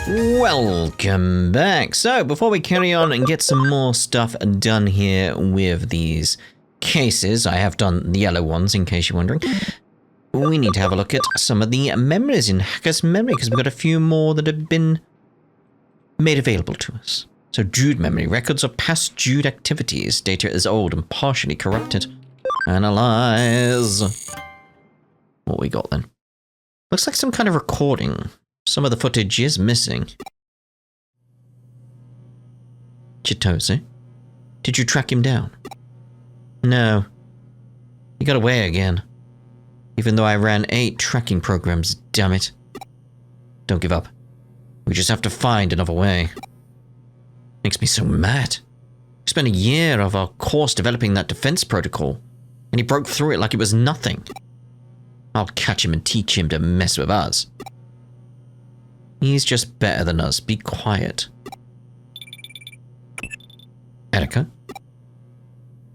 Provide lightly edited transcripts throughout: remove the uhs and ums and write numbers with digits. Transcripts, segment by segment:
Welcome back. So, before we carry on and get some more stuff done here with these cases, I have done the yellow ones in case you're wondering. We need to have a look at some of the memories in Hacker's memory because we've got a few more that have been made available to us. So, Jude memory, records of past Jude activities. Data is old and partially corrupted. Analyze. What we got then? Looks like some kind of recording. Some of the footage is missing. Chitose? Did you track him down? No. He got away again. Even though I ran 8 tracking programs, damn it. Don't give up. We just have to find another way. Makes me so mad. We spent a year of our course developing that defense protocol, and he broke through it like it was nothing. I'll catch him and teach him to mess with us. He's just better than us. Be quiet. Erika?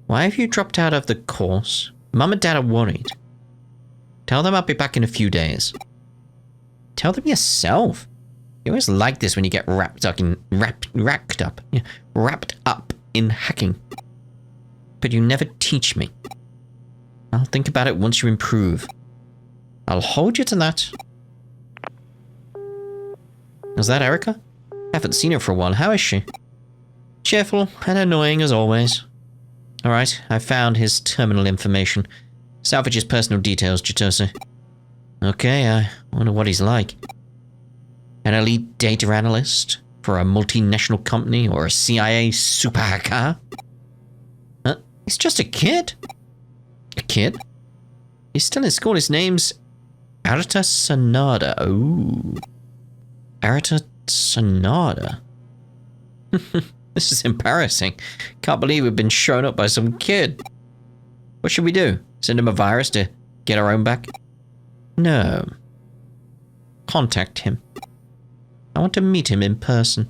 Why have you dropped out of the course? Mum and Dad are worried. Tell them I'll be back in a few days. Tell them yourself. You always like this when you get wrapped up in hacking. But you never teach me. I'll think about it once you improve. I'll hold you to that. Is that Erika? Haven't seen her for a while. How is she? Cheerful and annoying as always. Alright, I found his terminal information. Salvage his personal details, Chitose. Okay, I wonder what he's like. An elite data analyst for a multinational company or a CIA super hacker? He's just a kid. A kid? He's still in school. His name's Arata Sanada. Ooh. Arata Sanada. This is embarrassing. Can't believe we've been shown up by some kid. What should we do? Send him a virus to get our own back? No. Contact him. I want to meet him in person.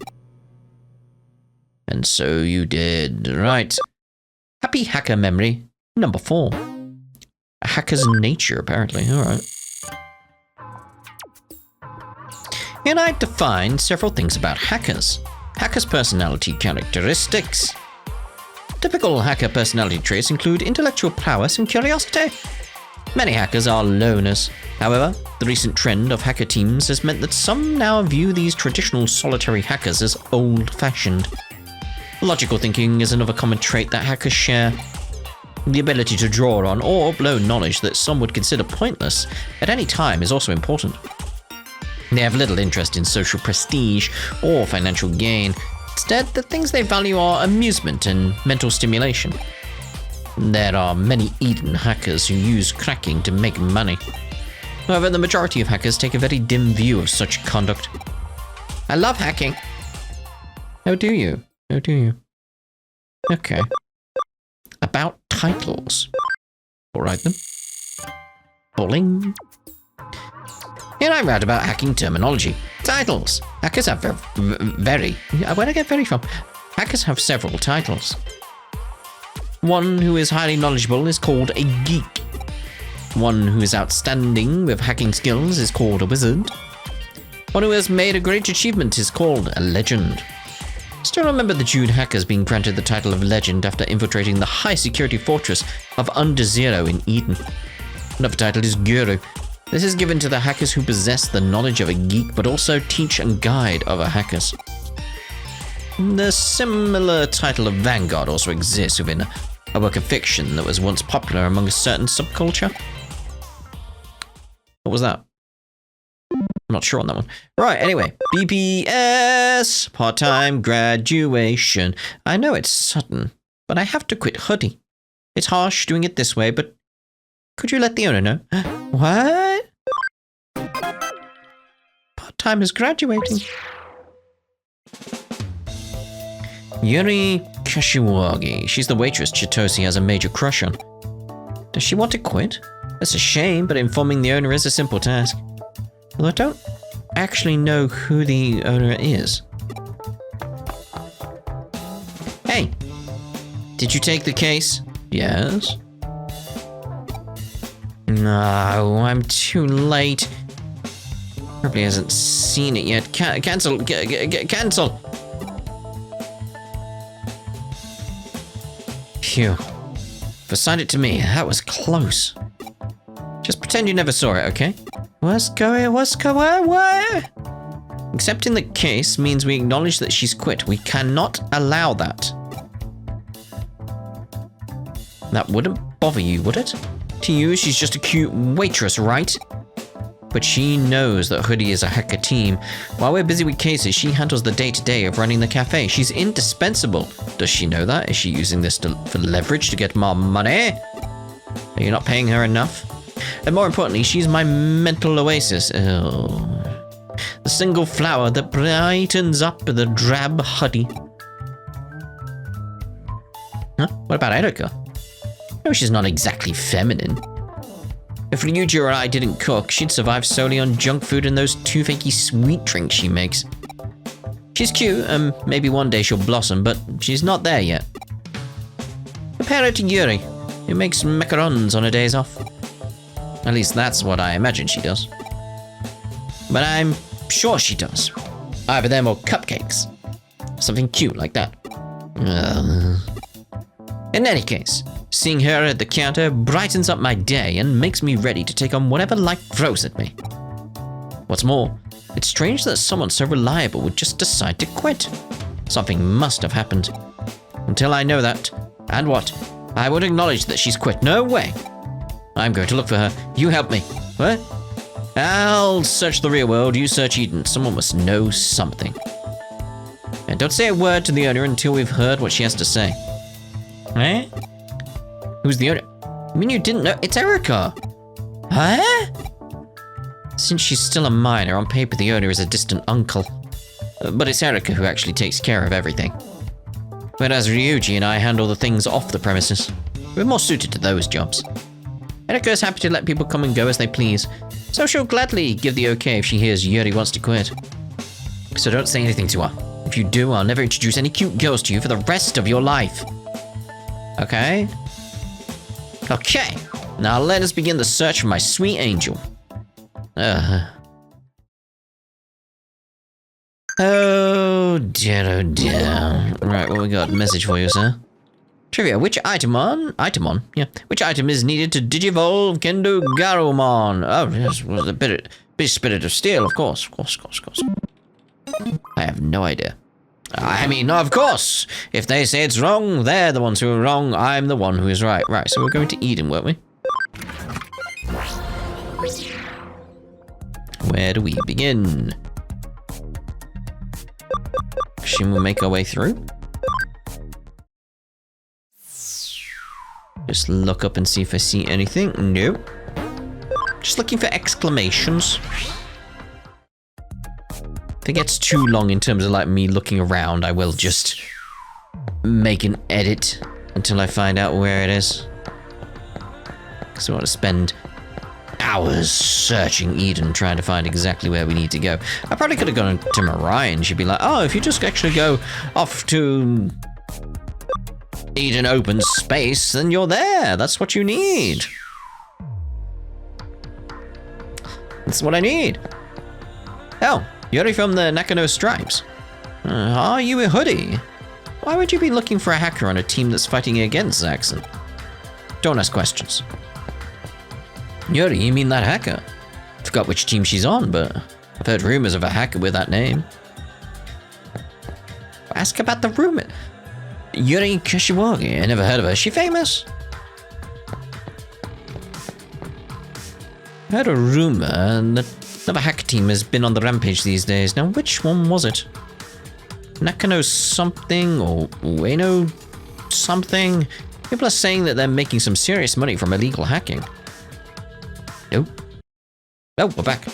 And so you did. Right. Happy hacker memory. Number 4. A hacker's nature, apparently. Alright. And I've defined several things about hackers. Hackers' personality characteristics. Typical hacker personality traits include intellectual prowess and curiosity. Many hackers are loners. However, the recent trend of hacker teams has meant that some now view these traditional solitary hackers as old-fashioned. Logical thinking is another common trait that hackers share. The ability to draw on or upload knowledge that some would consider pointless at any time is also important. They have little interest in social prestige or financial gain. Instead, the things they value are amusement and mental stimulation. There are many Eden hackers who use cracking to make money. However, the majority of hackers take a very dim view of such conduct. I love hacking. Oh, do you? Oh, do you? Okay. About titles. Alright then. Bowling. Here I write about hacking terminology. Titles. Hackers have where'd I get very from? Hackers have several titles. One who is highly knowledgeable is called a geek. One who is outstanding with hacking skills is called a wizard. One who has made a great achievement is called a legend. Still remember the Jude hackers being granted the title of legend after infiltrating the high-security fortress of Under Zero in Eden. Another title is guru. This is given to the hackers who possess the knowledge of a geek but also teach and guide other hackers. The similar title of Vanguard also exists within a work of fiction that was once popular among a certain subculture. What was that? I'm not sure on that one. Right, anyway. BPS! Part-time graduation. I know it's sudden, but I have to quit Hoodie. It's harsh doing it this way, but could you let the owner know? What? Part-time is graduating. Yuri Kashiwagi. She's the waitress Chitose has a major crush on. Does she want to quit? That's a shame, but informing the owner is a simple task. Although I don't actually know who the owner is. Hey! Did you take the case? Yes. No, I'm too late. Probably hasn't seen it yet. Cancel! Cancel! Phew. Assigned it to me. That was close. Just pretend you never saw it, okay? What's going? Where? Accepting the case means we acknowledge that she's quit. We cannot allow that. That wouldn't bother you, would it? To you, she's just a cute waitress, right? But she knows that Hoodie is a hacker team. While we're busy with cases, she handles the day-to-day of running the cafe. She's indispensable. Does she know that? Is she using this for leverage to get more money? Are you not paying her enough? And more importantly, she's my mental oasis. Oh. The single flower that brightens up the drab Hoodie. Huh? What about Erika? No, she's not exactly feminine. If Ryuji or I didn't cook, she'd survive solely on junk food and those toothache sweet drinks she makes. She's cute, and maybe one day she'll blossom, but she's not there yet. Compare her to Yuri, who makes macarons on her days off. At least that's what I imagine she does. But I'm sure she does. Either them or cupcakes. Something cute like that. In any case, seeing her at the counter brightens up my day and makes me ready to take on whatever life throws at me. What's more, it's strange that someone so reliable would just decide to quit. Something must have happened. Until I know that, and what, I would acknowledge that she's quit. No way. I'm going to look for her. You help me. What? I'll search the real world, you search Eden. Someone must know something. And don't say a word to the owner until we've heard what she has to say. Eh? Who's the owner? I mean, you didn't know? It's Erika! Huh? Since she's still a minor, on paper the owner is a distant uncle. But it's Erika who actually takes care of everything. Whereas Ryuji and I handle the things off the premises. We're more suited to those jobs. Erika is happy to let people come and go as they please, so she'll gladly give the okay if she hears Yuri wants to quit. So don't say anything to her. If you do, I'll never introduce any cute girls to you for the rest of your life. Okay? Okay, now let us begin the search for my sweet angel. Oh dear, oh dear. Right, what we got? Message for you, sir. Trivia, which which item is needed to digivolve Kendo Garumon? Oh, yes, well, the bit spirit of steel, of course. I have no idea. I mean, of course! If they say it's wrong, they're the ones who are wrong, I'm the one who is right. Right, so we're going to Eden, weren't we? Where do we begin? Should we make our way through? Just look up and see if I see anything. Nope. Just looking for exclamations. If it gets too long in terms of like me looking around, I will just make an edit until I find out where it is. Because I want to spend hours searching Eden trying to find exactly where we need to go. I probably could have gone to Mariah and she'd be like, oh, if you just actually go off to Eden open space, then you're there. That's what you need. That's what I need. Oh, Yuri from the Nakano Stripes. Are you a Hoodie? Why would you be looking for a hacker on a team that's fighting against Zaxxon? Don't ask questions. Yuri, you mean that hacker? Forgot which team she's on, but I've heard rumors of a hacker with that name. Ask about the rumor. Yuri Kashiwagi, I never heard of her. Is she famous? I heard a rumor that another hacker team has been on the rampage these days. Now, which one was it? Nakano something or Ueno something? People are saying that they're making some serious money from illegal hacking. Nope. Oh, we're back.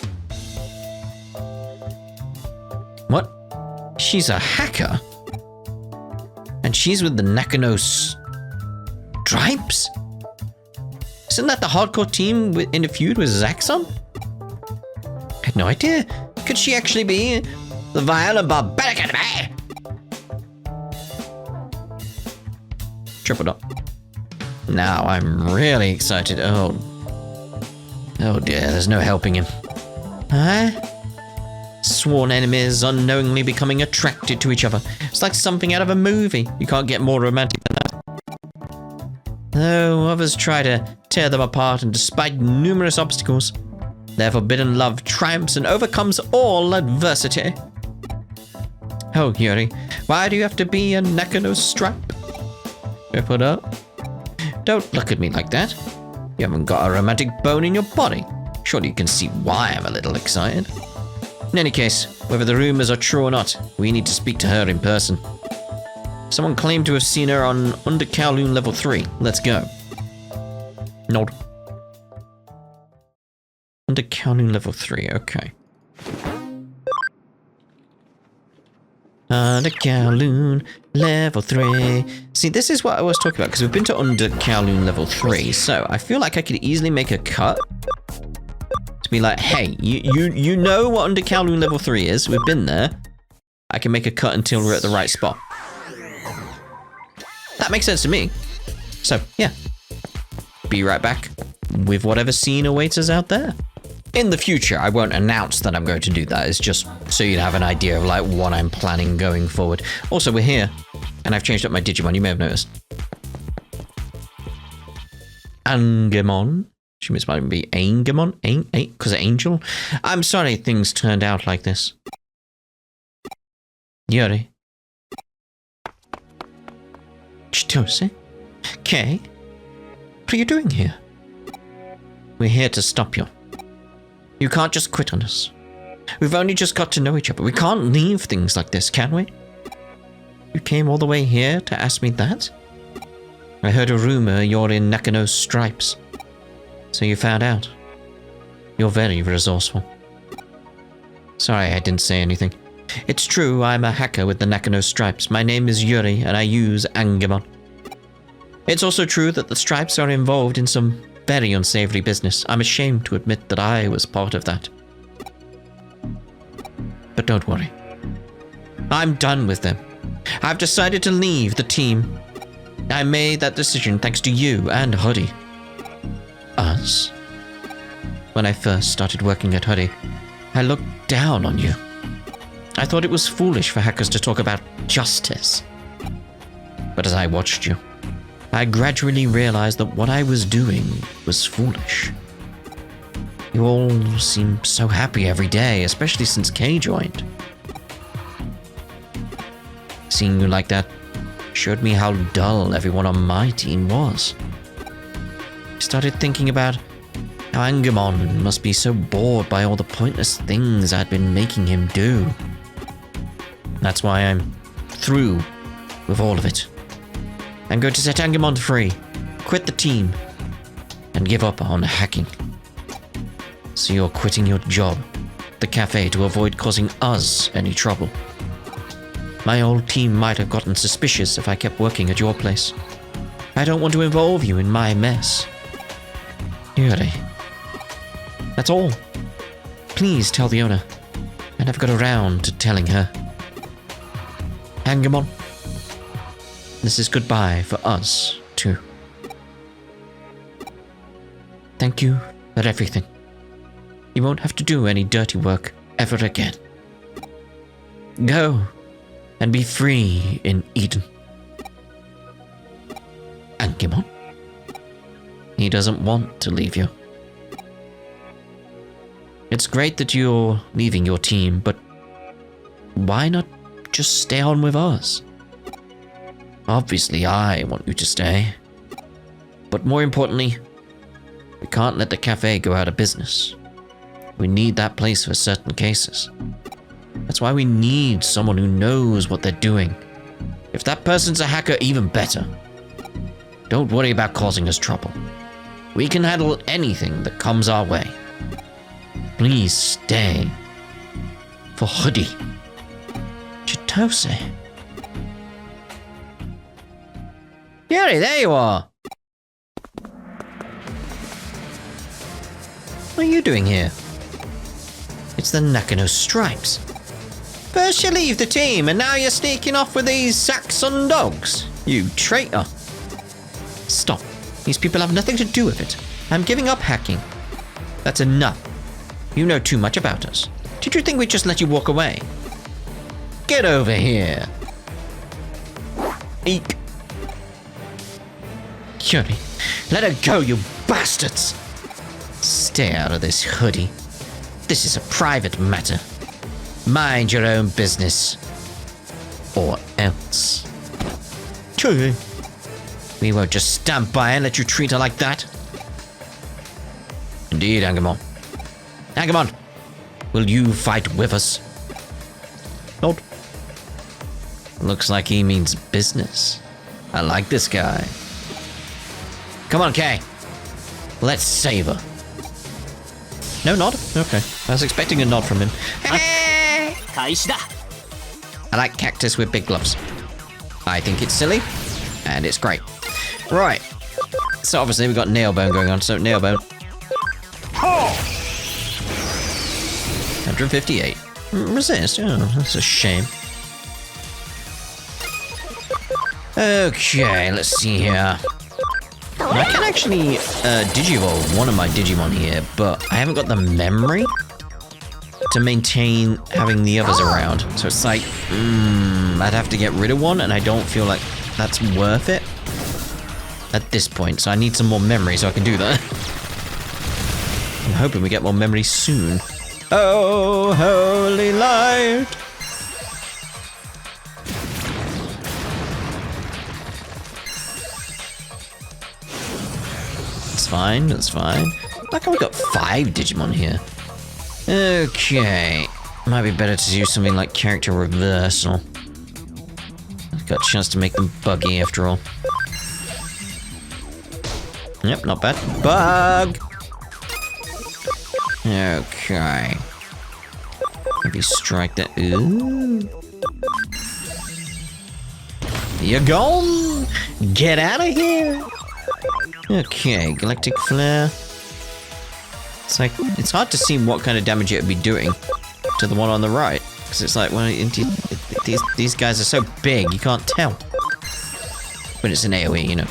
What? She's a hacker? And she's with the Nakano Stripes? Isn't that the hardcore team in a feud with Zaxxon? I had no idea. Could she actually be the violent barbaric enemy? Triple dot. Now I'm really excited. Oh dear, there's no helping him. Huh? Sworn enemies unknowingly becoming attracted to each other. It's like something out of a movie. You can't get more romantic than that. Though others try to tear them apart, and despite numerous obstacles, their forbidden love triumphs and overcomes all adversity. Oh, Yuri, why do you have to be a Nakano stripe? Rip it up. Don't look at me like that. You haven't got a romantic bone in your body. Surely you can see why I'm a little excited. In any case, whether the rumors are true or not, we need to speak to her in person. Someone claimed to have seen her on Under Kowloon level 3. Let's go. Nod. Under Kowloon level 3, okay. Under Kowloon level 3. See, this is what I was talking about, because we've been to Under Kowloon level 3, so I feel like I could easily make a cut to be like, hey, you know what Under Kowloon level 3 is, we've been there. I can make a cut until we're at the right spot. That makes sense to me. So, yeah. Be right back with whatever scene awaits us out there. In the future, I won't announce that I'm going to do that. It's just so you'd have an idea of like what I'm planning going forward. Also, we're here, and I've changed up my Digimon. You may have noticed. Angemon. She might be Angemon? Because of Angel? I'm sorry things turned out like this. Yuri. Chitose? Kei? What are you doing here? We're here to stop you. You can't just quit on us. We've only just got to know each other. We can't leave things like this, can we? You came all the way here to ask me that? I heard a rumor you're in Nakano's stripes. So you found out. You're very resourceful. Sorry I didn't say anything. It's true, I'm a hacker with the Nakano stripes. My name is Yuri, and I use Angemon. It's also true that the stripes are involved in some very unsavory business. I'm ashamed to admit that I was part of that. But don't worry. I'm done with them. I've decided to leave the team. I made that decision thanks to you and Hoodie. Us? When I first started working at Hoodie, I looked down on you. I thought it was foolish for hackers to talk about justice. But as I watched you, I gradually realized that what I was doing was foolish. You all seem so happy every day, especially since Kei joined. Seeing you like that showed me how dull everyone on my team was. I started thinking about how Angemon must be so bored by all the pointless things I'd been making him do. That's why I'm through with all of it. I'm going to set Angemon free, quit the team, and give up on hacking. So you're quitting your job, the cafe, to avoid causing us any trouble. My old team might have gotten suspicious if I kept working at your place. I don't want to involve you in my mess. Yuri. That's all. Please tell the owner. I never got around to telling her. Angemon. This is goodbye for us, too. Thank you for everything. You won't have to do any dirty work ever again. Go and be free in Eden. Angemon. He doesn't want to leave you. It's great that you're leaving your team, but why not just stay on with us? Obviously, I want you to stay. But more importantly, we can't let the cafe go out of business. We need that place for certain cases. That's why we need someone who knows what they're doing. If that person's a hacker, even better. Don't worry about causing us trouble. We can handle anything that comes our way. Please stay. For Hoodie. Chitose. Yuri, there you are. What are you doing here? It's the Nakano stripes. First you leave the team, and now you're sneaking off with these Saxon dogs. You traitor. Stop. These people have nothing to do with it. I'm giving up hacking. That's enough. You know too much about us. Did you think we'd just let you walk away? Get over here. Eek. Yuri, let her go, you bastards. Stay out of this, Hoodie. This is a private matter. Mind your own business. Or else. Yuri, we won't just stand by and let you treat her like that. Indeed, Angemon. Angemon, will you fight with us? Nod. Looks like he means business. I like this guy. Come on, Kay. Let's save her. No nod? Okay. I was expecting a nod from him. I like cactus with big gloves. I think it's silly, and it's great. Right. So obviously we've got Nailbone going on, so Nailbone. 158. Resist? Oh, that's a shame. Okay, let's see here. I can actually digivolve one of my Digimon here, but I haven't got the memory to maintain having the others around. So it's like, I'd have to get rid of one, and I don't feel like that's worth it at this point. So I need some more memory so I can do that. I'm hoping we get more memory soon. Oh, holy light! That's fine, that's fine. Like we got 5 Digimon here. Okay. Might be better to do something like character reversal. I've got a chance to make them buggy after all. Yep, not bad. Bug! Okay. Maybe strike that. Ooh. You're gone! Get out of here! Okay, Galactic Flare. It's like, it's hard to see what kind of damage it would be doing to the one on the right. Because it's like, well, these guys are so big, you can't tell. But it's an AoE, you know.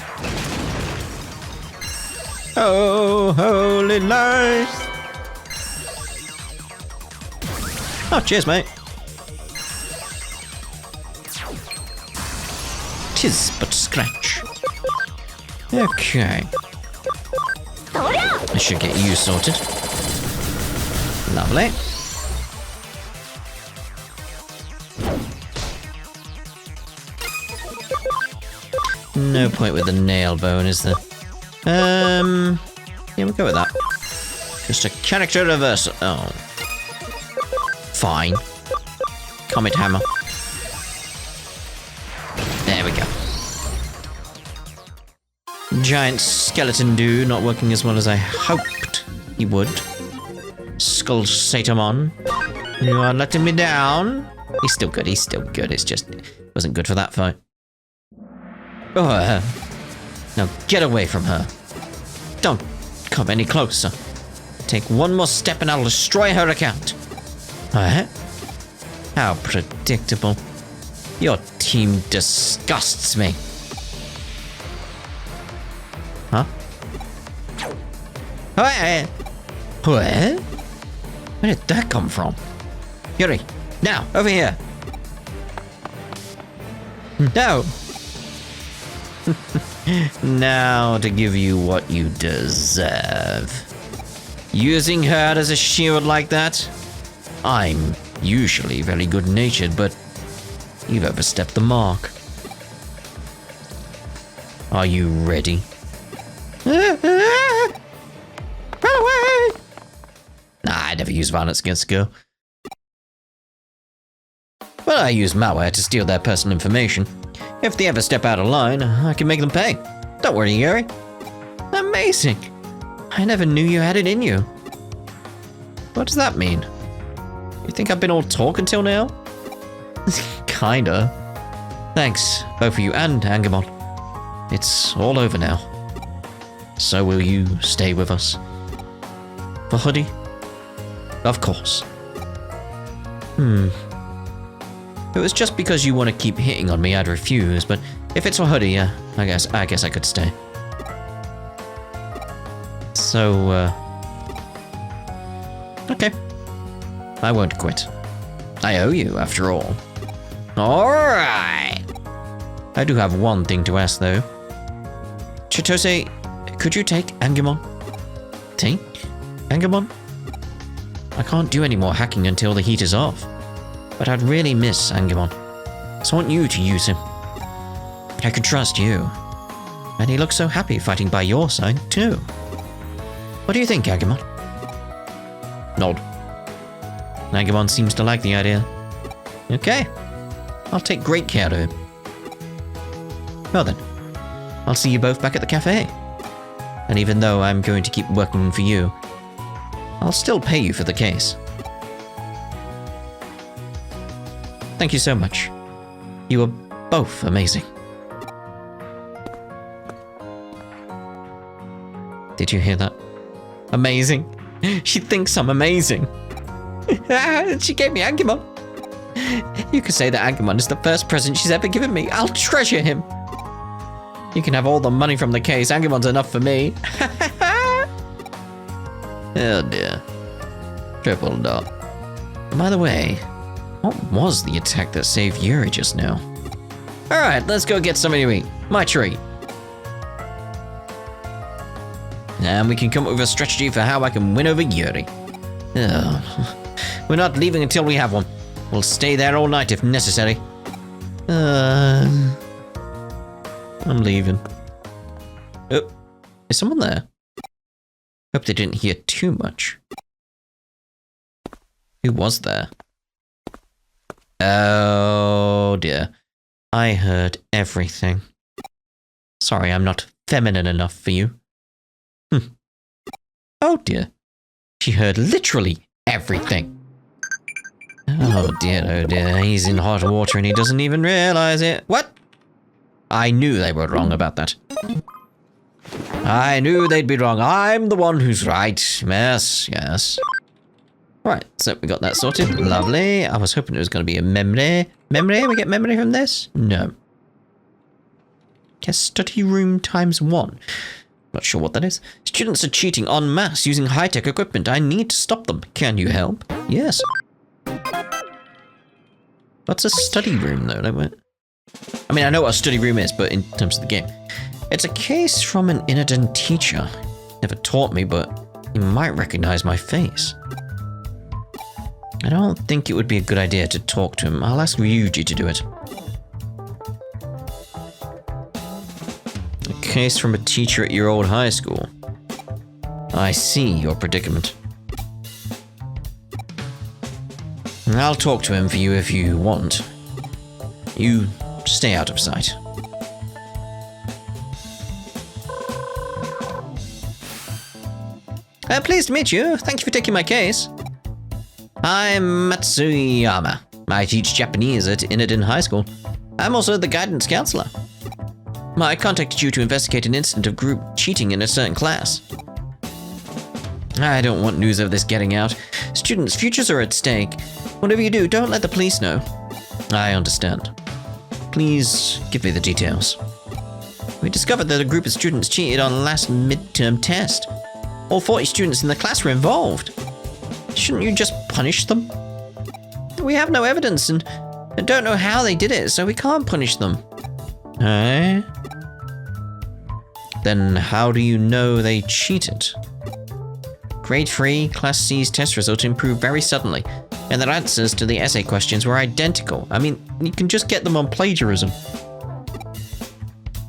Oh, holy light! Oh, cheers, mate. Tis but scratch. Okay. I should get you sorted. Lovely. No point with the nail bone, is there? Yeah, we'll go with that. Just a character reversal. Oh. Fine. Comet Hammer. There we go. Giant skeleton dude not working as well as I hoped he would. Skull Satamon. You are letting me down. He's still good, he's still good. It's just, it wasn't good for that fight. Oh, now get away from her. Don't come any closer. Take one more step and I'll destroy her account. What? How predictable. Your team disgusts me. Huh? What? What? Where did that come from? Yuri, now, over here. No. Now to give you what you deserve. Using her as a shield like that? I'm usually very good-natured, but you've overstepped the mark. Are you ready? Run away! Nah, I never use violence against a girl. Well, I use malware to steal their personal information. If they ever step out of line, I can make them pay. Don't worry, Yuri. Amazing. I never knew you had it in you. What does that mean? You think I've been all talk until now? Kinda. Thanks, both of you and Angemon. It's all over now. So will you stay with us? For Hoodie? Of course. If it was just because you want to keep hitting on me, I'd refuse, but if it's for Hoodie, yeah, I guess I could stay. So, okay. I won't quit. I owe you, after all. Alright! I do have one thing to ask, though. Chitose, could you take Angemon? Take Angemon? I can't do any more hacking until the heat is off. But I'd really miss Angemon. So I want you to use him. I could trust you. And he looks so happy fighting by your side, too. What do you think, Angemon? Nod. Angemon seems to like the idea. Okay. I'll take great care of him. Well then, I'll see you both back at the cafe. And even though I'm going to keep working for you, I'll still pay you for the case. Thank you so much. You were both amazing. Did you hear that? Amazing. She thinks I'm amazing. She gave me Angemon. You could say that Angemon is the first present she's ever given me. I'll treasure him. You can have all the money from the case. Angemon's enough for me. Oh dear. Triple dot. By the way, what was the attack that saved Yuri just now? Alright, let's go get something to eat. My treat. And we can come up with a strategy for how I can win over Yuri. Oh. We're not leaving until we have one. We'll stay there all night if necessary. I'm leaving. Oh, is someone there? Hope they didn't hear too much. Who was there? Oh dear. I heard everything. Sorry, I'm not feminine enough for you. Oh dear. She heard literally everything. Oh dear, he's in hot water and he doesn't even realize it. What? I knew they were wrong about that. I knew they'd be wrong. I'm the one who's right. Yes, yes. Right, so we got that sorted. Lovely. I was hoping it was going to be a memory. Memory? We get memory from this? No. Guess study room ×1. Not sure what that is. Students are cheating en masse using high-tech equipment. I need to stop them. Can you help? Yes. What's a study room, though? I mean, I know what a study room is, but in terms of the game. It's a case from an inadvertent teacher. Never taught me, but he might recognize my face. I don't think it would be a good idea to talk to him. I'll ask Ryuji to do it. A case from a teacher at your old high school. I see your predicament. I'll talk to him for you if you want. You stay out of sight. Pleased to meet you. Thank you for taking my case. I'm Matsuyama. I teach Japanese at Inadin High School. I'm also the guidance counselor. I contacted you to investigate an incident of group cheating in a certain class. I don't want news of this getting out. Students' futures are at stake. Whatever you do, don't let the police know. I understand. Please give me the details. We discovered that a group of students cheated on last midterm test. All 40 students in the class were involved. Shouldn't you just punish them? We have no evidence and don't know how they did it, so we can't punish them. Eh? Then how do you know they cheated? Grade 3, Class C's test result improved very suddenly, and their answers to the essay questions were identical. I mean, you can just get them on plagiarism.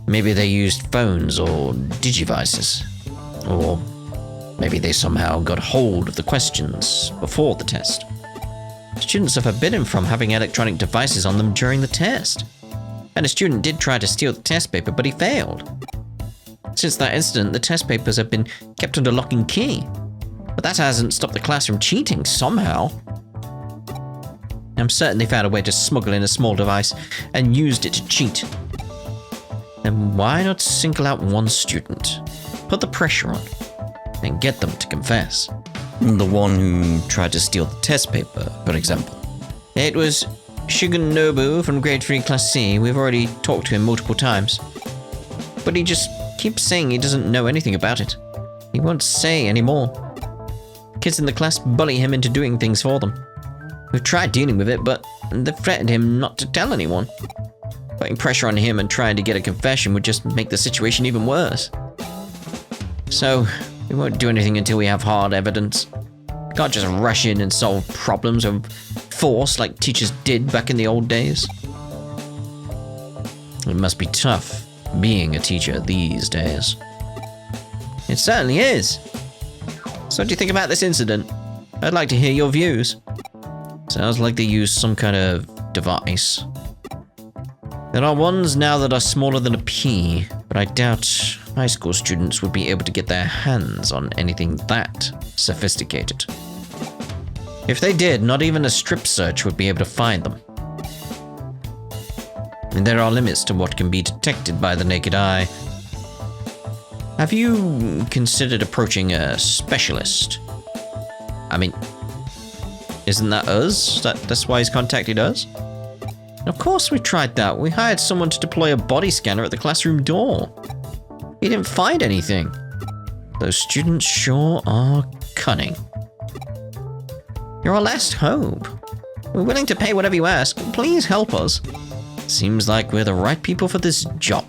Maybe they used phones or digivices. Or maybe they somehow got hold of the questions before the test. Students are forbidden from having electronic devices on them during the test. And a student did try to steal the test paper, but he failed. Since that incident, the test papers have been kept under lock and key. But that hasn't stopped the class from cheating somehow. I'm certain they found a way to smuggle in a small device and used it to cheat. Then why not single out one student? Put the pressure on and get them to confess. The one who tried to steal the test paper, for example. It was Shigenobu from grade 3 Class C. We've already talked to him multiple times. But he just keeps saying he doesn't know anything about it. He won't say anymore. Kids in the class bully him into doing things for them. We tried dealing with it, but they threatened him not to tell anyone. Putting pressure on him and trying to get a confession would just make the situation even worse. So, we won't do anything until we have hard evidence. We can't just rush in and solve problems with force like teachers did back in the old days. It must be tough being a teacher these days. It certainly is. So what do you think about this incident? I'd like to hear your views. Sounds like they used some kind of device. There are ones now that are smaller than a pea, but I doubt high school students would be able to get their hands on anything that sophisticated. If they did, not even a strip search would be able to find them. And there are limits to what can be detected by the naked eye. Have you considered approaching a specialist? I mean, isn't that us? That's why he's contacted us? Of course we tried that. We hired someone to deploy a body scanner at the classroom door. He didn't find anything. Those students sure are cunning. You're our last hope. We're willing to pay whatever you ask. Please help us. Seems like we're the right people for this job.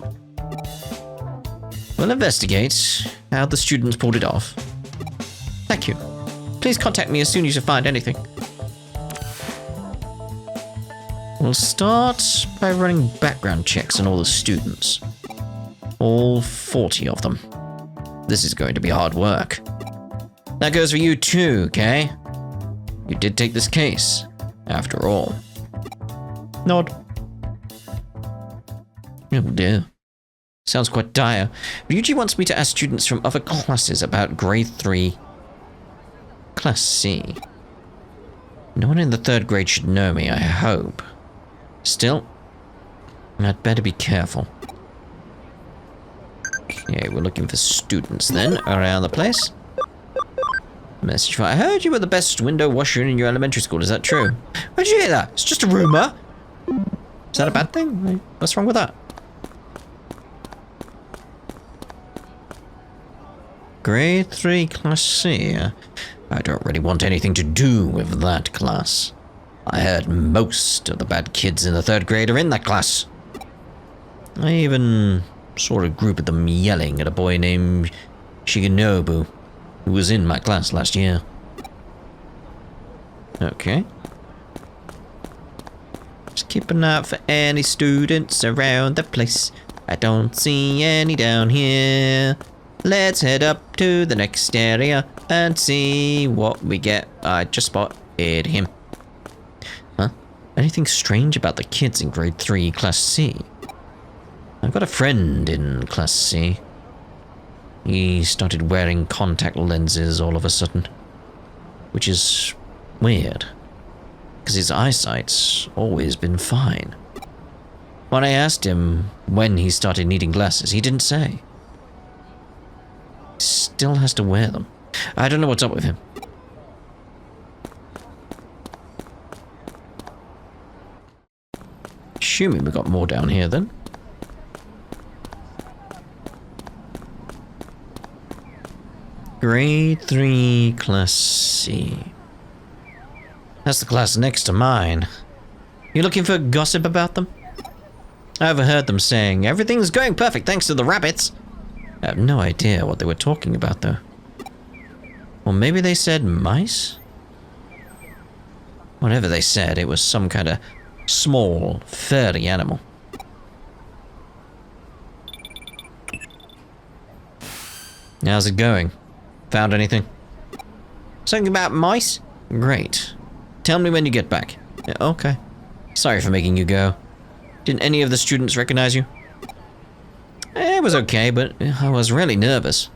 We'll investigate how the students pulled it off. Thank you. Please contact me as soon as you find anything. We'll start by running background checks on all the students. All 40 of them. This is going to be hard work. That goes for you too, okay? You did take this case, after all. Nod. Oh dear. Sounds quite dire. Ryuji wants me to ask students from other classes about grade 3, class C. No one in the 3rd grade should know me, I hope. Still, I'd better be careful. Okay, we're looking for students then, around the place. Message for, I heard you were the best window washer in your elementary school, is that true? Where'd you hear that? It's just a rumor. Is that a bad thing? What's wrong with that? Grade 3 class C. I don't really want anything to do with that class. I heard most of the bad kids in the 3rd grade are in that class. I even saw a group of them yelling at a boy named Shigenobu, who was in my class last year. Okay. Just keep an eye out for any students around the place. I don't see any down here. Let's head up to the next area and see what we get. I just spotted him. Huh? Anything strange about the kids in grade 3 class C? I've got a friend in class C. He started wearing contact lenses all of a sudden. Which is weird, because his eyesight's always been fine. When I asked him when he started needing glasses, he didn't say. He still has to wear them. I don't know what's up with him. Assuming we got more down here then. Grade 3 class C. That's the class next to mine. You looking for gossip about them? I overheard them saying, everything's going perfect thanks to the rabbits. I have no idea what they were talking about though. Or maybe they said mice? Whatever they said, it was some kind of small, furry animal. How's it going? Found anything? Something about mice? Great. Tell me when you get back. Yeah, okay. Sorry for making you go. Didn't any of the students recognize you? It was okay, but I was really nervous.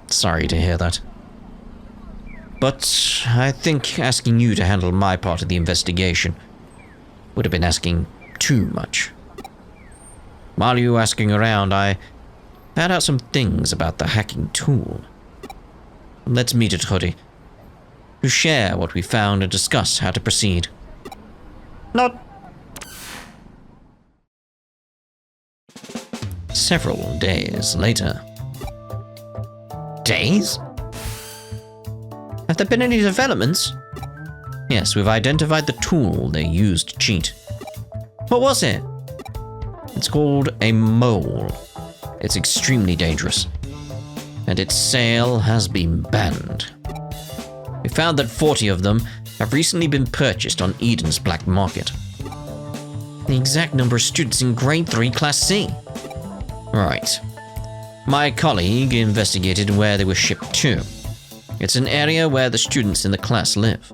Sorry to hear that. But I think asking you to handle my part of the investigation would have been asking too much. While you were asking around, I found out some things about the hacking tool. Let's meet at Hori to share what we found and discuss how to proceed. Not. Several days later. Days? Have there been any developments? Yes, we've identified the tool they used to cheat. What was it? It's called a mole. It's extremely dangerous, and its sale has been banned. We found that 40 of them have recently been purchased on Eden's black market. The exact number of students in grade 3 class C. Right. My colleague investigated where they were shipped to. It's an area where the students in the class live.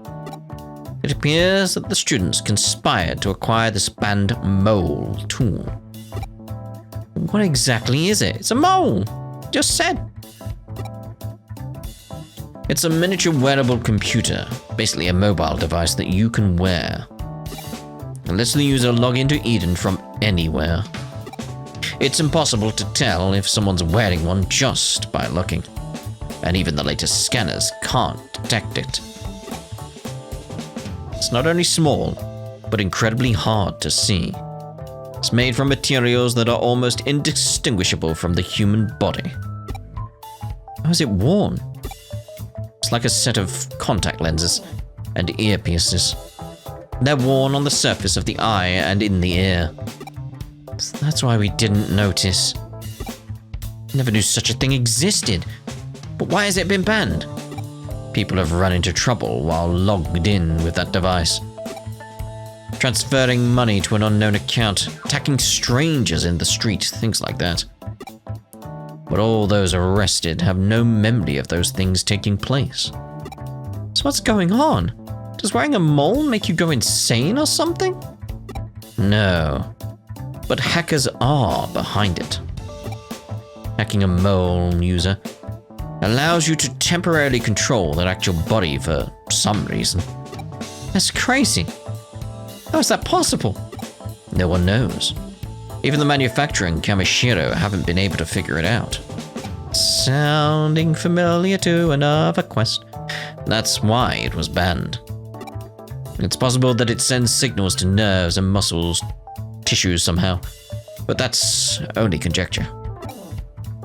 It appears that the students conspired to acquire this banned mole tool. What exactly is it? It's a mole! Just said. It's a miniature wearable computer, basically a mobile device that you can wear. It lets the user log into Eden from anywhere. It's impossible to tell if someone's wearing one just by looking, and even the latest scanners can't detect it. It's not only small, but incredibly hard to see. It's made from materials that are almost indistinguishable from the human body. How is it worn? It's like a set of contact lenses and earpieces. They're worn on the surface of the eye and in the ear. That's why we didn't notice. Never knew such a thing existed. But why has it been banned? People have run into trouble while logged in with that device. Transferring money to an unknown account, attacking strangers in the street, things like that. But all those arrested have no memory of those things taking place. So what's going on? Does wearing a mole make you go insane or something? No. But hackers are behind it. Hacking a mole user allows you to temporarily control their actual body for some reason. That's crazy. How is that possible? No one knows. Even the manufacturer and Kamishiro haven't been able to figure it out. Sounding familiar to another quest. That's why it was banned. It's possible that it sends signals to nerves and muscles, tissues somehow, but that's only conjecture.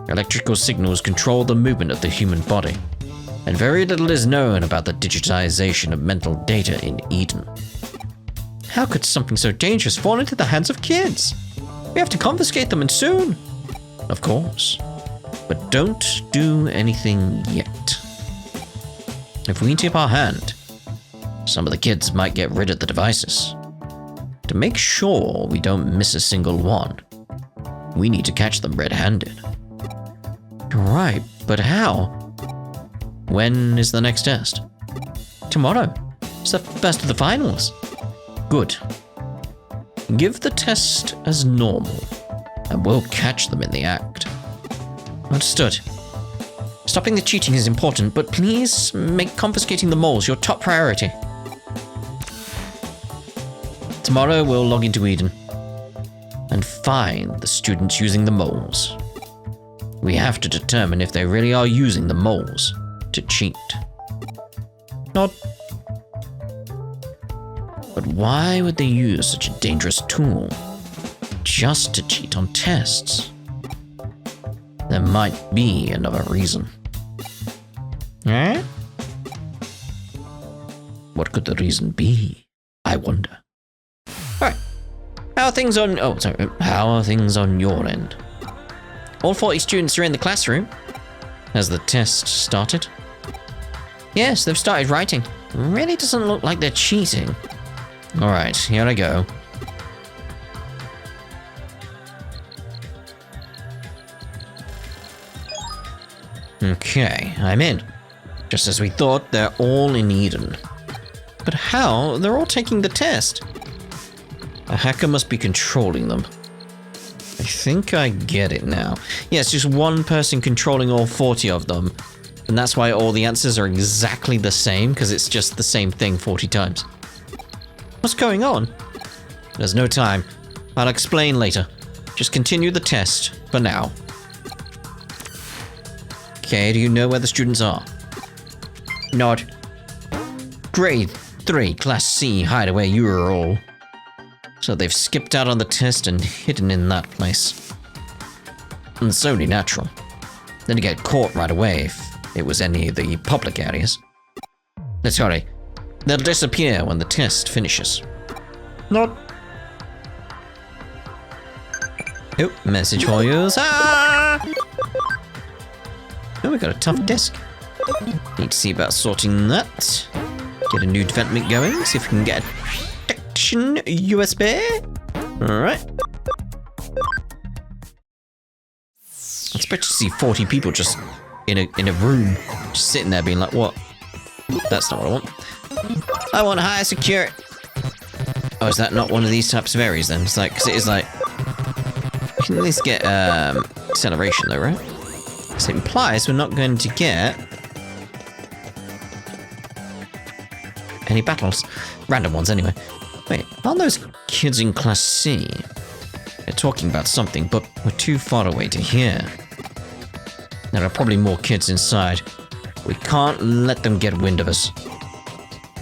Electrical signals control the movement of the human body, and very little is known about the digitization of mental data in Eden. How could something so dangerous fall into the hands of kids? We have to confiscate them, and soon. Of course. But don't do anything yet. If we tip our hand, some of the kids might get rid of the devices. To make sure we don't miss a single one, we need to catch them red-handed. Right, but how? When is the next test? Tomorrow. It's the first of the finals. Good. Give the test as normal, and we'll catch them in the act. Understood. Stopping the cheating is important, but please make confiscating the moles your top priority. Tomorrow we'll log into Eden and find the students using the moles. We have to determine if they really are using the moles to cheat. Not. But why would they use such a dangerous tool just to cheat on tests? There might be another reason. Eh? What could the reason be? I wonder. Alright. How are things on your end? All 40 students are in the classroom. Has the test started? Yes, they've started writing. Really doesn't look like they're cheating. Alright, here I go. Okay, I'm in. Just as we thought, they're all in Eden. But how? They're all taking the test. A hacker must be controlling them. I think I get it now. Yes, just one person controlling all 40 of them. And that's why all the answers are exactly the same, because it's just the same thing 40 times. What's going on? There's no time. I'll explain later. Just continue the test for now. Okay, do you know where the students are? Nod. Grade 3, Class C hideaway Ural. So they've skipped out on the test and hidden in that place. And it's only natural. Then you get caught right away if it was any of the public areas. Sorry, They'll disappear when the test finishes. Not. Oh, message for you. Ah! Oh, we got a tough disk. Need to see about sorting that. Get a new development going. See if we can get a protection USB. Alright. I expect to see 40 people just in a room, just sitting there being like, what? That's not what I want. I want higher security. Oh, is that not one of these types of areas then? It's like, because it is like, we can at least get acceleration though, right? So it implies we're not going to get any battles. Random ones anyway. Wait, aren't those kids in Class C? They're talking about something, but we're too far away to hear. There are probably more kids inside. We can't let them get wind of us.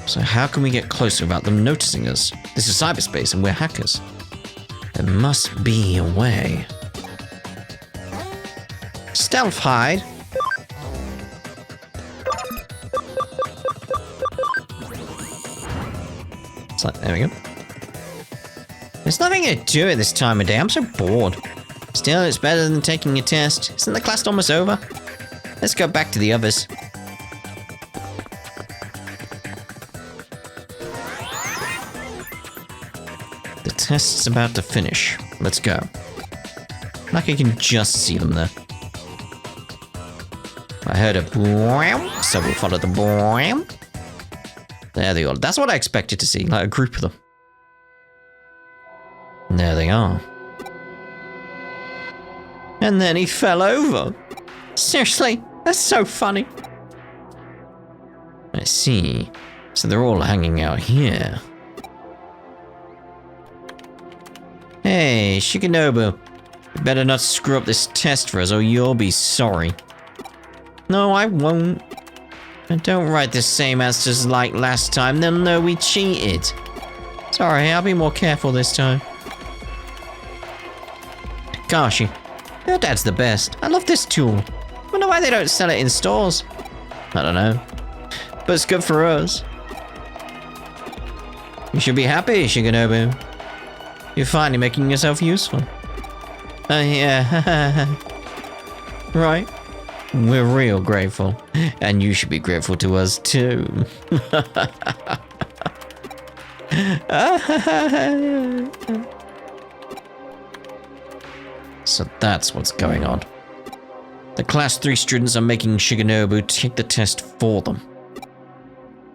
So how can we get closer without them noticing us? This is cyberspace and we're hackers. There must be a way. Stealth hide. It's like, there we go. There's nothing to do at this time of day. I'm so bored. Still, it's better than taking a test. Isn't the class almost over? Let's go back to the others. The test's about to finish. Let's go. Like I can just see them there. I heard a boom, so we'll follow the boom. There they are. That's what I expected to see, like a group of them. And there they are. And then he fell over. Seriously, that's so funny. I see. So they're all hanging out here. Hey, Shikinobu. You better not screw up this test for us or you'll be sorry. No, I won't. And don't write the same answers like last time, they'll know we cheated. Sorry, I'll be more careful this time. Takashi, your dad's the best. I love this tool. Wonder why they don't sell it in stores. I don't know. But it's good for us. You should be happy, Shikinobu. You're finally making yourself useful. Yeah. Right. We're real grateful. And you should be grateful to us too. So that's what's going on. The Class 3 students are making Shigenobu take the test for them.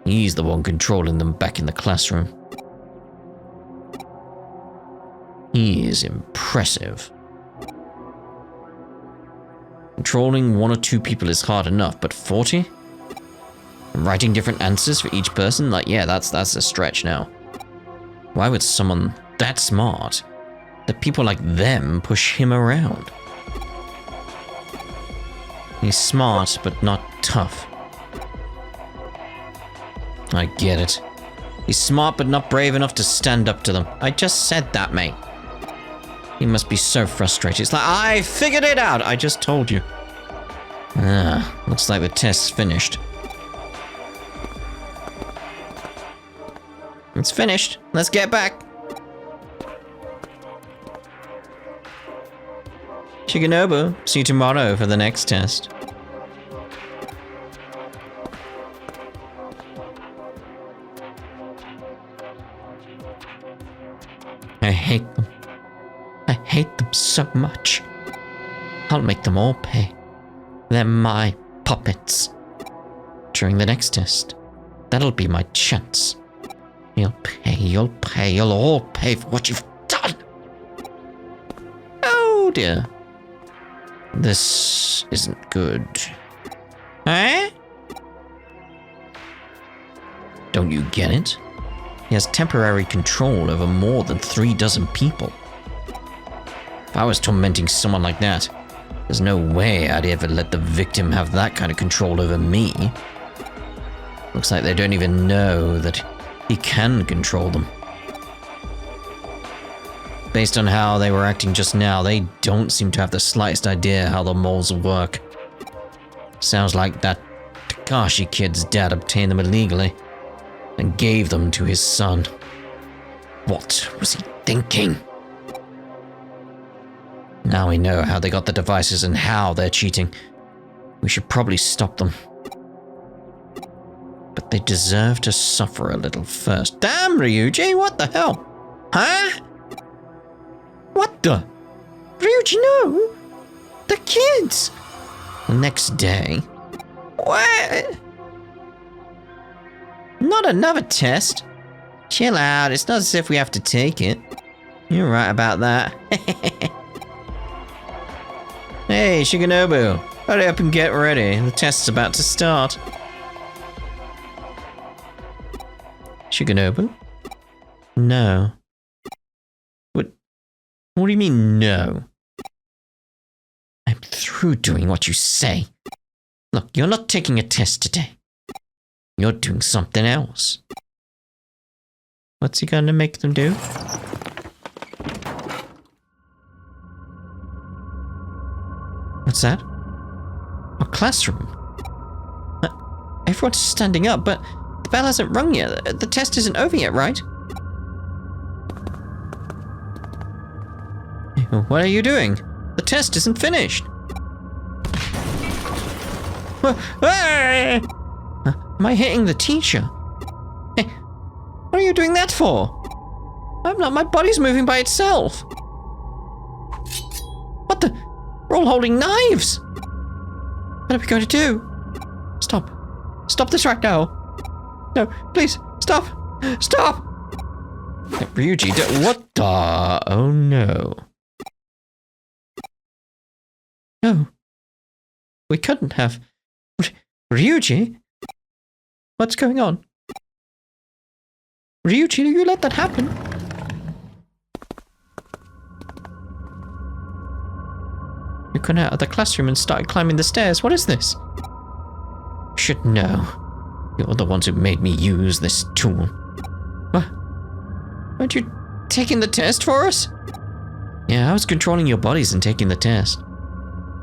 He's the one controlling them back in the classroom. He is impressive. Controlling 1 or 2 people is hard enough, but 40? And writing different answers for each person? Like, yeah, that's a stretch now. Why would someone that smart, that people like them, push him around? He's smart, but not tough. I get it. He's smart, but not brave enough to stand up to them. I just said that, mate. He must be so frustrated. It's like, I figured it out! I just told you. Ah, looks like the test's finished. It's finished. Let's get back. Shigenobu, see you tomorrow for the next test. I hate them. I hate them so much. I'll make them all pay. They're my puppets. During the next test, that'll be my chance. You'll pay, you'll all pay for what you've done. Oh dear. This isn't good. Eh? Don't you get it? He has temporary control over more than 3 dozen people. If I was tormenting someone like that, there's no way I'd ever let the victim have that kind of control over me. Looks like they don't even know that he can control them. Based on how they were acting just now, they don't seem to have the slightest idea how the moles work. Sounds like that Takashi kid's dad obtained them illegally. and gave them to his son. What was he thinking? Now we know how they got the devices and how they're cheating. We should probably stop them. But they deserve to suffer a little first. Damn, Ryuji, what the hell? Huh? What the? Ryuji, no! The kids! The next day. What? Not another test? Chill out, it's not as if we have to take it. You're right about that. Hey, Shigenobu, hurry up and get ready. The test's about to start. Shigenobu? No. What do you mean, no? I'm through doing what you say. Look, you're not taking a test today. You're doing something else. What's he gonna make them do? What's that? A classroom. Everyone's standing up, but the bell hasn't rung yet. The test isn't over yet, right? What are you doing? The test isn't finished. Am I hitting the teacher? Hey, what are you doing that for? I'm not. My body's moving by itself. What the? We're all holding knives. What are we going to do? Stop. Stop this right now. No, please, stop. Stop. Ryuji, what the? Oh no. No. We couldn't have. Ryuji? What's going on? Ryuji, you let that happen? You got out of the classroom and started climbing the stairs. What is this? You should know. You're the ones who made me use this tool. What? Weren't you taking the test for us? Yeah, I was controlling your bodies and taking the test.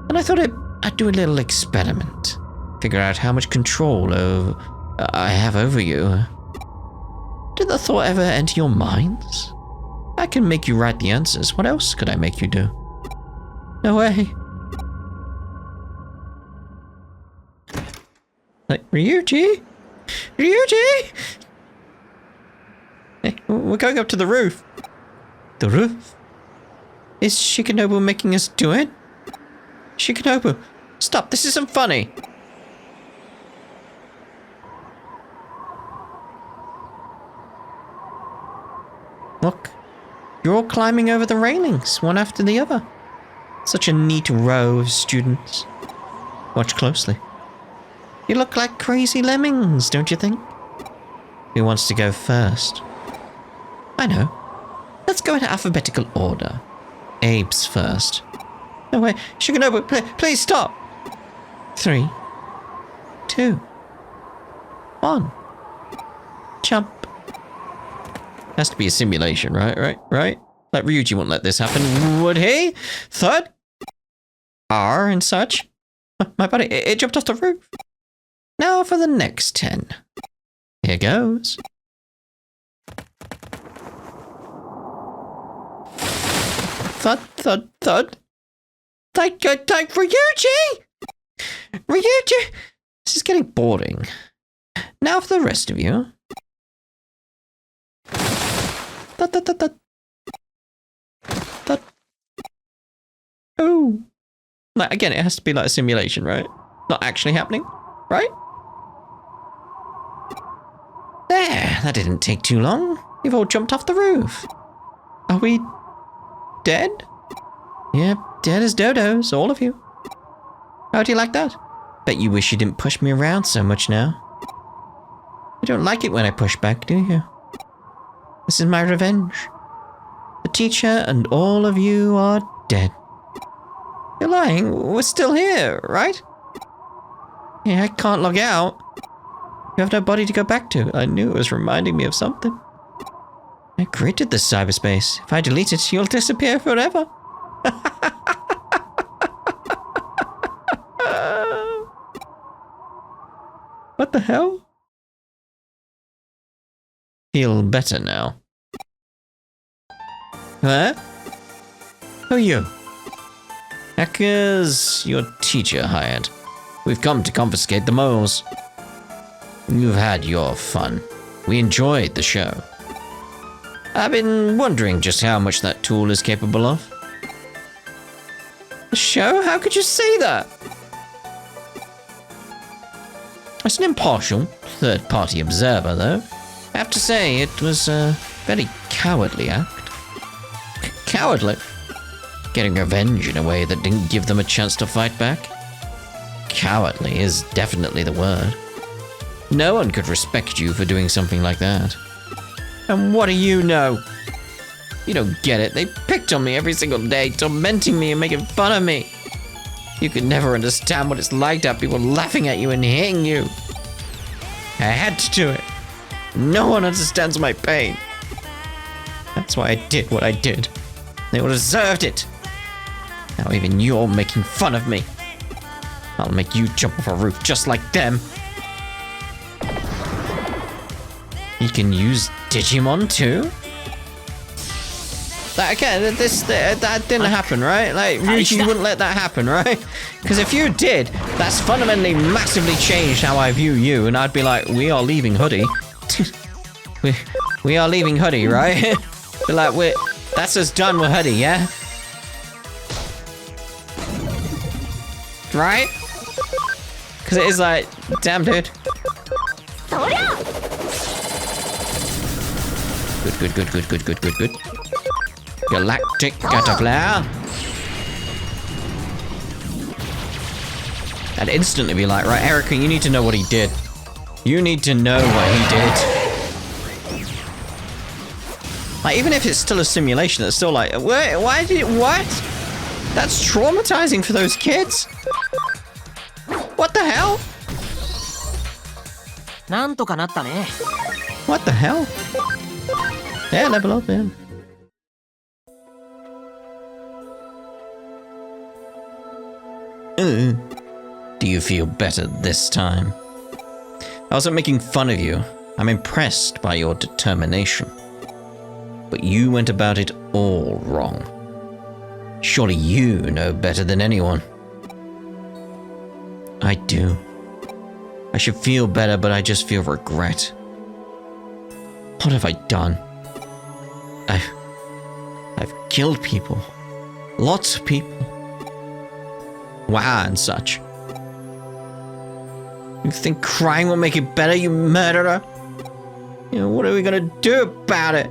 And I thought I'd do a little experiment. Figure out how much control I have over you. Did the thought ever enter your minds? I can make you write the answers. What else could I make you do? No way. Like, Ryuji? Ryuji? Hey, we're going up to the roof. The roof? Is Shikinobu making us do it? Shikinobu, stop, this isn't funny. Look, you're all climbing over the railings, one after the other. Such a neat row of students. Watch closely. You look like crazy lemmings, don't you think? Who wants to go first? I know. Let's go in alphabetical order. Abe's first. No way. Shigenobu, please stop. 3, 2, 1. Jump. Has to be a simulation, right? Like Ryuji won't let this happen, would he? Third? R and such. My buddy, it jumped off the roof. Now for the next 10. Here goes. Thud, thud, thud. Thank Ryuji! Ryuji! This is getting boring. Now for the rest of you. Thud, thud, thud, thud. Thud. Oh. Like, again, it has to be like a simulation, right? Not actually happening, right? There, that didn't take too long. You've all jumped off the roof. Are we dead? Yep, dead as dodos, all of you. How do you like that? Bet you wish you didn't push me around so much now. You don't like it when I push back, do you? This is my revenge. The teacher and all of you are dead. You're lying, we're still here, right? Yeah, I can't log out. You have no body to go back to. I knew it was reminding me of something. I created this cyberspace. If I delete it, you'll disappear forever. What the hell? Feel better now. Huh? Who are you? Hackers your teacher hired. We've come to confiscate the moles. You've had your fun. We enjoyed the show. I've been wondering just how much that tool is capable of. The show? How could you say that? As an impartial, third-party observer, though, I have to say it was a very cowardly act. Cowardly? Getting revenge in a way that didn't give them a chance to fight back? Cowardly is definitely the word. No one could respect you for doing something like that. And what do you know? You don't get it. They picked on me every single day, tormenting me and making fun of me. You could never understand what it's like to have people laughing at you and hitting you. I had to do it. No one understands my pain. That's why I did what I did. They all deserved it. Now even you're making fun of me. I'll make you jump off a roof just like them. You can use Digimon too? That didn't happen, right? Like, Ryuji wouldn't let that happen, right? Because if you did, that's fundamentally massively changed how I view you, and I'd be like, we are leaving Hoodie. we are leaving Hoodie, right? Be like, that's us done with Hoodie, yeah? Right? Because it is like, damn, dude. Good. Galactic Cataflare. I'd instantly be like, right, Erica, you need to know what he did. You need to know what he did. Like, even if it's still a simulation, it's still like, why did it, what? That's traumatizing for those kids. What the hell? What the hell? Yeah, level up, yeah. Do you feel better this time? I wasn't making fun of you. I'm impressed by your determination. But you went about it all wrong. Surely you know better than anyone. I do. I should feel better, but I just feel regret. What have I done? I've killed people. Lots of people. Wow, and such. You think crying will make it better, you murderer? You know, what are we gonna do about it?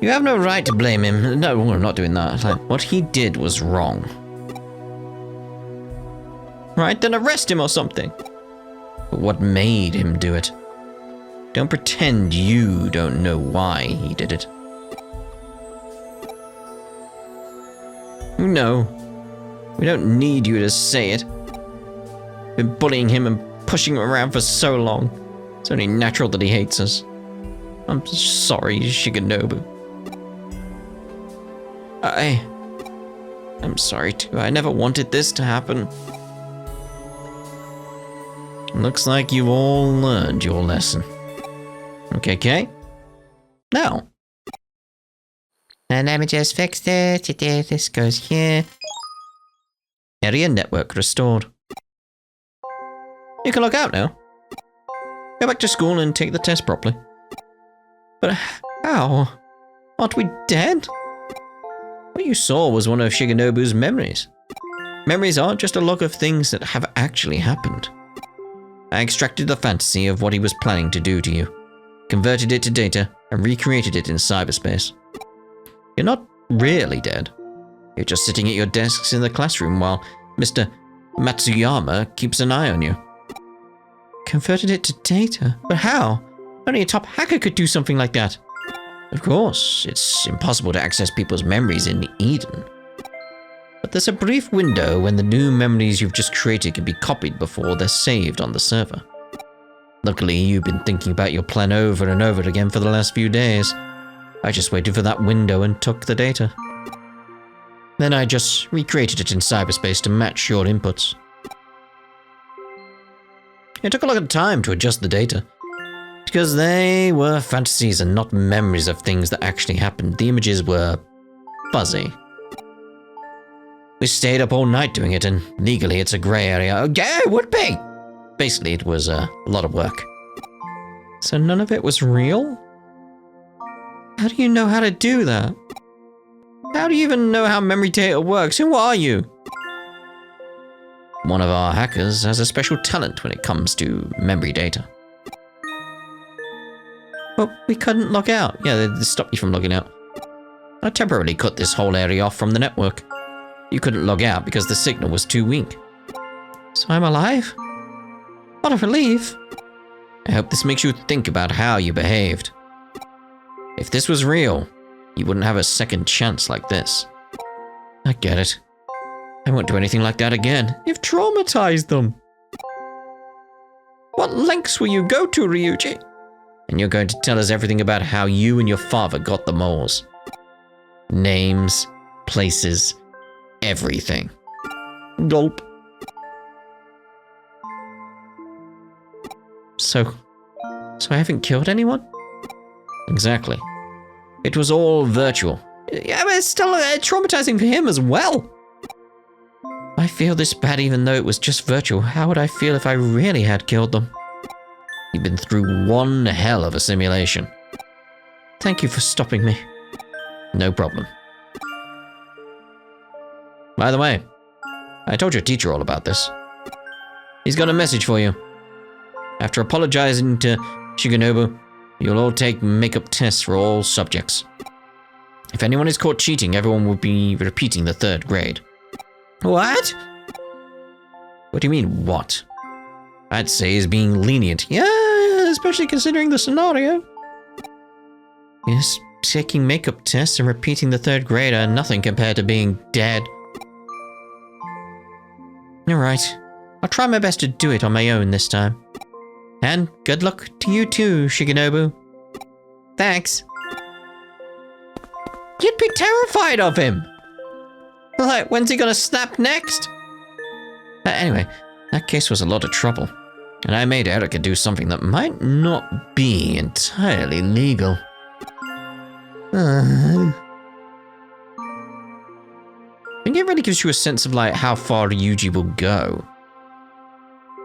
You have no right to blame him. No, we're not doing that. Like, what he did was wrong. Right, then arrest him or something. But what made him do it? Don't pretend you don't know why he did it. No, we don't need you to say it. Been bullying him and pushing him around for so long. It's only natural that he hates us. I'm sorry, Shigenobu. I'm sorry too. I never wanted this to happen. Looks like you've all learned your lesson. Okay. Now. And let me just fix it. This goes here. Area network restored. You can log out now. Go back to school and take the test properly. But how? Aren't we dead? What you saw was one of Shigenobu's memories. Memories aren't just a log of things that have actually happened. I extracted the fantasy of what he was planning to do to you, converted it to data, and recreated it in cyberspace. You're not really dead. You're just sitting at your desks in the classroom while Mr. Matsuyama keeps an eye on you. Converted it to data? But how? Only a top hacker could do something like that. Of course, it's impossible to access people's memories in Eden. But there's a brief window when the new memories you've just created can be copied before they're saved on the server. Luckily, you've been thinking about your plan over and over again for the last few days. I just waited for that window and took the data. Then I just recreated it in cyberspace to match your inputs. It took a lot of time to adjust the data. Because they were fantasies and not memories of things that actually happened. The images were fuzzy. We stayed up all night doing it, and legally it's a grey area. Oh, yeah, it would be! Basically, it was a lot of work. So none of it was real? How do you know how to do that? How do you even know how memory data works? Who are you? One of our hackers has a special talent when it comes to memory data. But we couldn't log out. Yeah, they stopped you from logging out. I temporarily cut this whole area off from the network. You couldn't log out because the signal was too weak. So I'm alive? What a relief. I hope this makes you think about how you behaved. If this was real, you wouldn't have a second chance like this. I get it. I won't do anything like that again. You've traumatized them. What lengths will you go to, Ryuji? And you're going to tell us everything about how you and your father got the moles. Names, places, everything. Gulp. So I haven't killed anyone? Exactly. It was all virtual. Yeah, but it's still traumatizing for him as well. I feel this bad even though it was just virtual. How would I feel if I really had killed them? You've been through one hell of a simulation. Thank you for stopping me. No problem. By the way, I told your teacher all about this. He's got a message for you. After apologizing to Shigenobu, you'll all take makeup tests for all subjects. If anyone is caught cheating, everyone will be repeating the 3rd grade. What? What do you mean, what? I'd say he's being lenient. Yeah, especially considering the scenario. Yes, taking makeup tests and repeating the 3rd grade are nothing compared to being dead. Alright, I'll try my best to do it on my own this time. And good luck to you too, Shigenobu. Thanks. You'd be terrified of him. Like, when's he gonna snap next? Anyway, that case was a lot of trouble. And I made Erica do something that might not be entirely legal. I think it really gives you a sense of, like, how far Ryuji will go.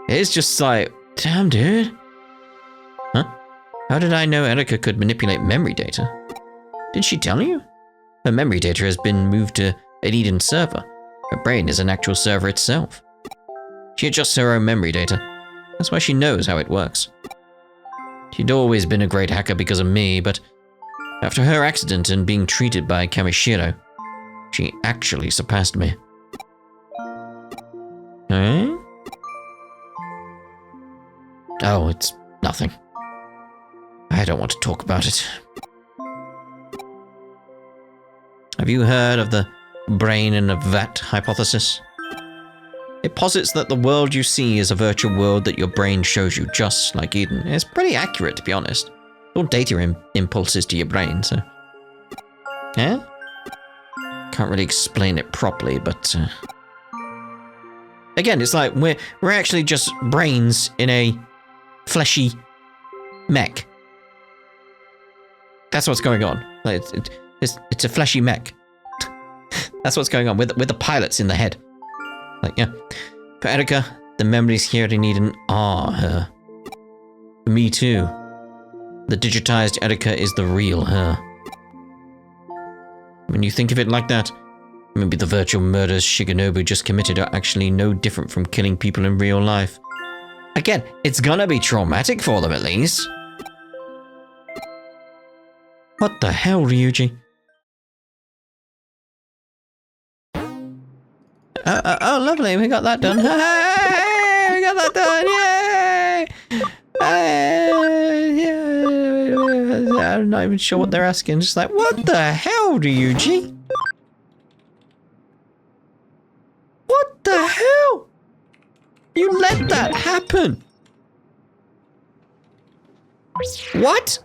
It's just like, damn, dude. Huh? How did I know Erica could manipulate memory data? Did she tell you? Her memory data has been moved to an Eden server. Her brain is an actual server itself. She adjusts her own memory data. That's why she knows how it works. She'd always been a great hacker because of me, but after her accident and being treated by Kamishiro, she actually surpassed me. Eh? Oh, it's nothing. I don't want to talk about it. Have you heard of the brain in a vat hypothesis? It posits that the world you see is a virtual world that your brain shows you, just like Eden. It's pretty accurate, to be honest. All data impulses to your brain, so... Yeah? Can't really explain it properly, but... Again, it's like we're actually just brains in a fleshy mech. That's what's going on. Like, it's a fleshy mech. That's what's going on with the pilots in the head. Like, yeah. For Erica, the memories here in Eden are her. For me too. The digitized Erica is the real her. When you think of it like that, maybe the virtual murders Shigenobu just committed are actually no different from killing people in real life. Again, it's gonna be traumatic for them at least. What the hell, Ryuji? Oh, lovely, we got that done. Hey, we got that done, yay! Yeah. I'm not even sure what they're asking. Just like, what the hell, Ryuji? What the hell? You let that happen? What?